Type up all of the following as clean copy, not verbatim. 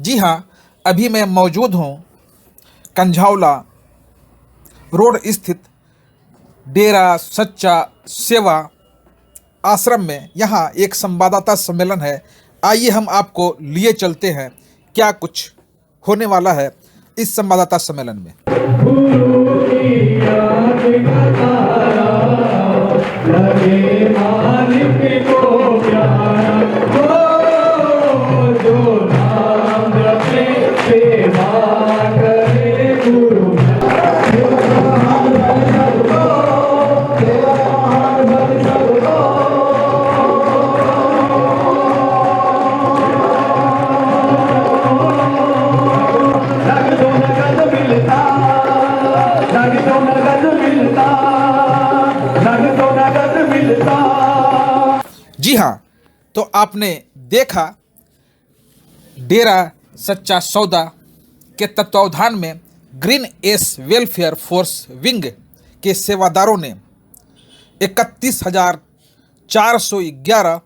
जी हाँ, अभी मैं मौजूद हूँ कंझावला रोड स्थित डेरा सच्चा सेवा आश्रम में। यहाँ एक संवाददाता सम्मेलन है। आइए हम आपको लिए चलते हैं क्या कुछ होने वाला है इस संवाददाता सम्मेलन में। जी हाँ, तो आपने देखा डेरा सच्चा सौदा के तत्वावधान में green S welfare force wing के सेवादारों ने 31,411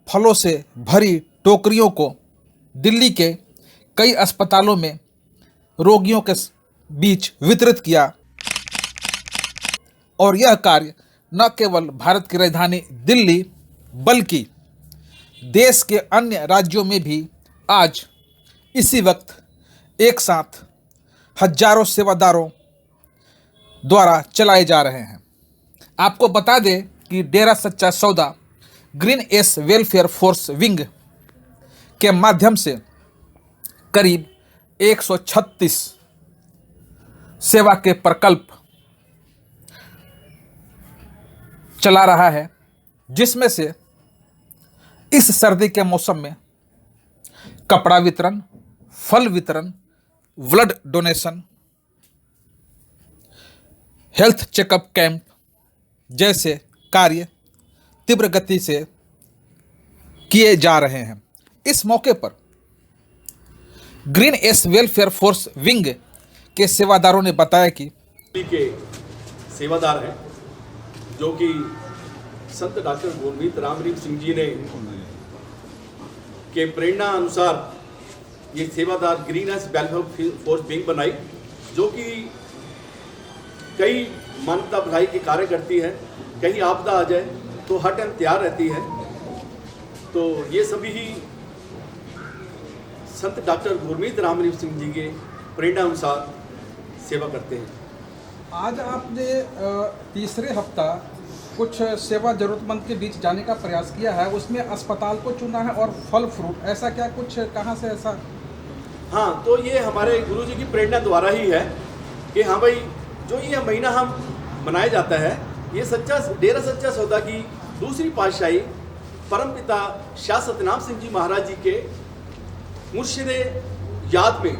फलों से भरी टोकरियों को दिल्ली के कई अस्पतालों में रोगियों के बीच वितरित किया। और यह कार्य न केवल भारत की राजधानी दिल्ली बल्कि देश के अन्य राज्यों में भी आज इसी वक्त एक साथ हजारों सेवादारों द्वारा चलाए जा रहे हैं। आपको बता दें कि डेरा सच्चा सौदा green S welfare force wing के माध्यम से करीब 136 सेवा के प्रकल्प चला रहा है, जिसमें से इस सर्दी के मौसम में कपड़ा वितरण, फल वितरण, blood donation, health checkup camp जैसे कार्य तीव्र गति से किए जा रहे हैं। इस मौके पर green S welfare force wing के सेवादारों ने बताया कि के सेवादार हैं जो कि संत डॉक्टर गुरमीत रामरीम सिंह जी ने के प्रेरणा अनुसार ये सेवादार green S welfare force wing बनाई, जो कि कई मानवता भलाई के कार्य करती है। कहीं आपदा आ जाए तो हर टाइम तैयार रहती है। तो ये सभी ही संत डॉक्टर गुरमीत रामरीम सिंह जी के प्रेरणा अनुसार सेवा करते हैं। आज आपने तीसरे हफ्ता कुछ सेवा जरूरतमंद के बीच जाने का प्रयास किया है, उसमें अस्पताल को चुना है और फल फ्रूट, ऐसा क्या कुछ कहाँ से ऐसा? हाँ, तो ये हमारे गुरु जी की प्रेरणा द्वारा ही है कि हाँ भाई, जो ये महीना हम मनाया जाता है, ये डेरा सच्चा सौदा की दूसरी पातशाही परमपिता शाह सतनाम सिंह जी महाराज जी के मुर्शिदे याद में,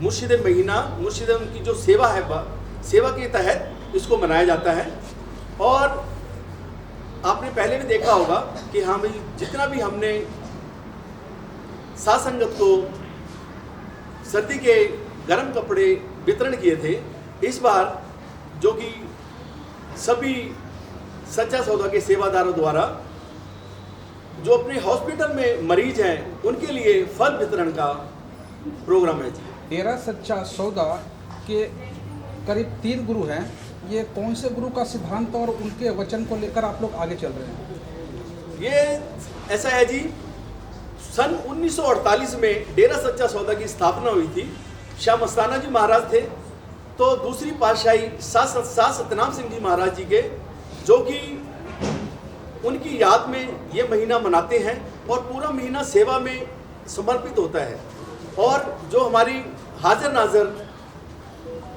मुर्शिदे महीना, मुर्शिदे उनकी जो सेवा है, सेवा के तहत इसको मनाया जाता है। और आपने पहले भी देखा होगा कि हाँ भाई, जितना भी हमने साथ संगत को सर्दी के गर्म कपड़े वितरण किए थे, इस बार जो कि सभी सच्चा सौदा के सेवादारों द्वारा जो अपने हॉस्पिटल में मरीज हैं उनके लिए फल वितरण का प्रोग्राम है। डेरा सच्चा सौदा के करीब 3 गुरु हैं। ये कौन से गुरु का सिद्धांत और उनके वचन को लेकर आप लोग आगे चल रहे हैं? ये ऐसा है जी, सन 1948 में डेरा सच्चा सौदा की स्थापना हुई थी। शाह मस्ताना जी महाराज थे, तो दूसरी पातशाही शाह सतनाम सिंह जी महाराज जी के, जो कि उनकी याद में ये महीना मनाते हैं और पूरा महीना सेवा में समर्पित होता है। और जो हमारी हाजिर नाजर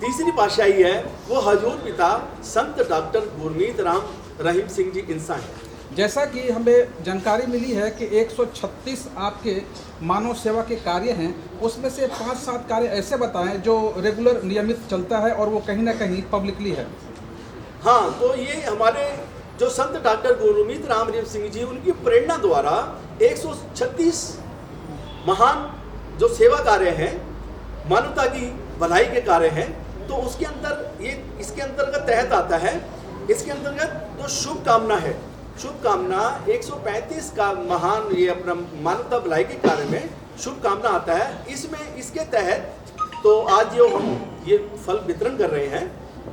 तीसरी पातशाही है, वो हजूर पिता संत डॉक्टर गुरमीत राम रहीम सिंह जी इंसान हैं। जैसा कि हमें जानकारी मिली है कि 136 आपके मानव सेवा के कार्य हैं, उसमें से 5-7 कार्य ऐसे बताएं जो रेगुलर नियमित चलता है और वो कहीं ना कहीं पब्लिकली है। हाँ, तो ये हमारे जो संत डॉक्टर गुरमीत रामरीम सिंह जी, उनकी प्रेरणा द्वारा 136 महान जो सेवा कार्य हैं, मानवता की भलाई के कार्य हैं, तो उसके अंदर ये इसके अंतर्गत तहत आता है। इसके अंतर्गत जो शुभकामना है, शुभकामना 135 का महान ये अपना मानवता भलाई के कार्य में शुभकामना आता है। इसमें इसके तहत तो आज जो हम ये फल वितरण कर रहे हैं,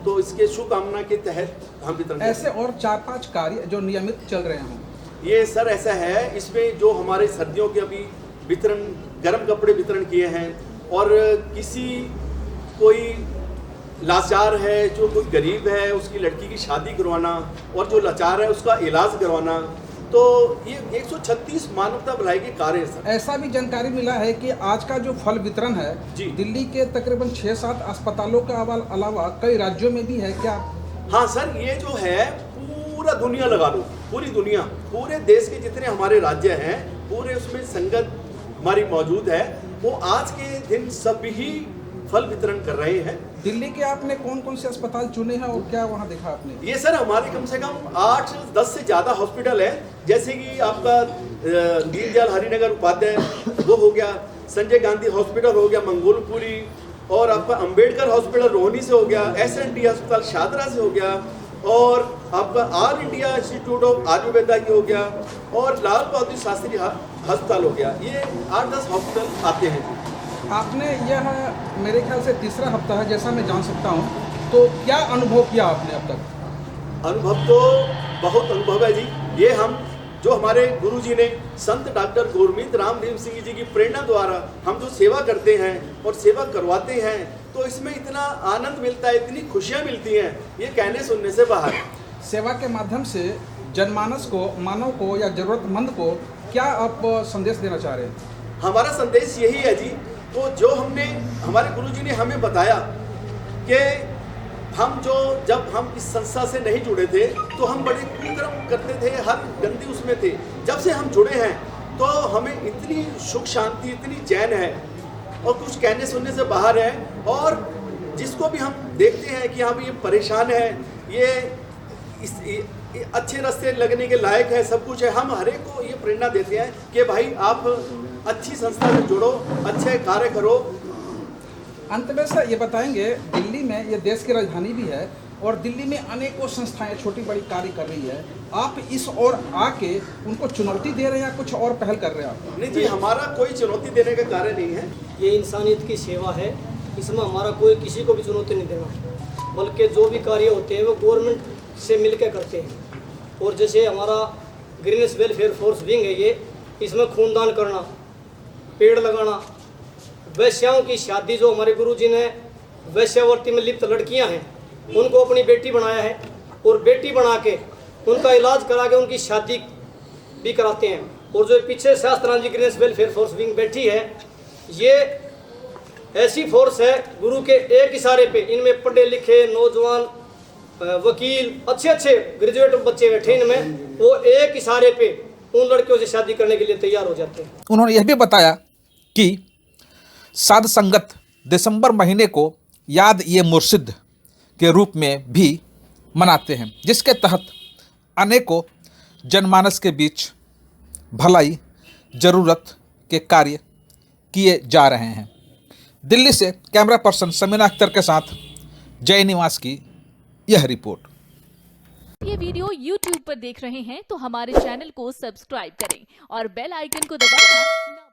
तो इसके शुभकामना के तहत हम वितरण ऐसे और 4-5 कार्य जो नियमित चल रहे हों। ये सर ऐसा है, इसमें जो हमारे सर्दियों के अभी वितरण, गर्म कपड़े वितरण किए हैं, और किसी कोई लाचार है, जो कोई गरीब है, उसकी लड़की की शादी करवाना, और जो लाचार है उसका इलाज करवाना, तो ये 136 मानवता भलाई के कार्य हैं सर। ऐसा भी जानकारी मिला है कि आज का जो फल वितरण है जी। दिल्ली के तकरीबन 6-7 अस्पतालों के अलावा कई राज्यों में भी है क्या? हाँ सर, ये जो है पूरा दुनिया लगा लो, पूरी दुनिया, पूरे देश के जितने हमारे राज्य हैं, पूरे उसमें संगत हमारी मौजूद है, वो आज के दिन सभी फल वितरण कर रहे हैं। दिल्ली के आपने कौन कौन से अस्पताल चुने हैं और क्या वहाँ देखा आपने? ये सर हमारे कम से कम 8-10 से ज़्यादा हॉस्पिटल है, जैसे कि आपका दीनदयाल हरिनगर उपाध्याय वो हो गया, संजय गांधी हॉस्पिटल हो गया मंगोलपुरी, और आपका अंबेडकर हॉस्पिटल रोहिणी से हो गया, SND अस्पताल शादरा से हो गया, और आपका all India institute of Ayurveda की हो गया, और लाल बहादुर शास्त्री अस्पताल हो गया। ये 8-10 हॉस्पिटल आते हैं। आपने यह मेरे ख्याल से तीसरा हफ्ता है जैसा मैं जान सकता हूँ, तो क्या अनुभव किया आपने अब तक? अनुभव तो बहुत अनुभव है जी। ये हम जो हमारे गुरुजी ने संत डॉक्टर गुरमीत राम रहीम सिंह जी की प्रेरणा द्वारा हम जो सेवा करते हैं और सेवा करवाते हैं, तो इसमें इतना आनंद मिलता है, इतनी खुशियाँ मिलती हैं, ये कहने सुनने से बाहर। सेवा के माध्यम से जनमानस को, मानव को या जरूरतमंद को क्या आप संदेश देना चाह रहे हैं? हमारा संदेश यही है जी, तो जो हमने, हमारे गुरुजी ने हमें बताया कि हम जब हम इस संस्था से नहीं जुड़े थे तो हम बड़े कुकर्म करते थे, हर गंदी उसमें थे। जब से हम जुड़े हैं तो हमें इतनी सुख शांति, इतनी चैन है, और कुछ कहने सुनने से बाहर है। और जिसको भी हम देखते हैं कि हाँ भाई ये परेशान है, ये अच्छे रास्ते लगने के लायक है, सब कुछ है, हम हर एक को ये प्रेरणा देते हैं कि भाई आप अच्छी संस्था से जुड़ो, अच्छे कार्य करो। अंत में सर ये बताएंगे, दिल्ली में, ये देश की राजधानी भी है और दिल्ली में अनेकों संस्थाएं छोटी बड़ी कार्य कर रही है, आप इस ओर आके उनको चुनौती दे रहे हैं या कुछ और पहल कर रहे हैं आप? नहीं जी, हमारा कोई चुनौती देने का कार्य नहीं है। ये इंसानियत की सेवा है, इसमें हमारा कोई किसी को भी चुनौती नहीं देना, बल्कि जो भी कार्य होते हैं वो गवर्नमेंट से मिलकर करते हैं। और जैसे हमारा ग्रीनेस वेलफेयर फोर्स विंग है, ये इसमें खूनदान करना, पेड़ लगाना, वैश्याओं की शादी, जो हमारे गुरुजी ने वैश्यावृत्ति में लिप्त लड़कियां हैं उनको अपनी बेटी बनाया है, और बेटी बना के उनका इलाज करा के उनकी शादी भी कराते हैं। और जो पीछे शास्त्रांजी ग्रीनेस वेलफेयर फोर्स विंग बैठी है, ये ऐसी फोर्स है, गुरु के एक इशारे पे इनमें पढ़े लिखे नौजवान, वकील, अच्छे अच्छे ग्रेजुएट बच्चे बैठे इनमें, वो एक इशारे पे उन लड़कियों से शादी करने के लिए तैयार हो जाते हैं। उन्होंने यह भी बताया कि साध संगत दिसंबर महीने को याद ये मुर्शिद के रूप में भी मनाते हैं, जिसके तहत अनेकों जनमानस के बीच भलाई, ज़रूरत के कार्य किए जा रहे हैं। दिल्ली से कैमरा पर्सन समीना अख्तर के साथ जय निवास की यह रिपोर्ट। ये वीडियो YouTube पर देख रहे हैं तो हमारे चैनल को सब्सक्राइब करें और बेल आइकन को दबाना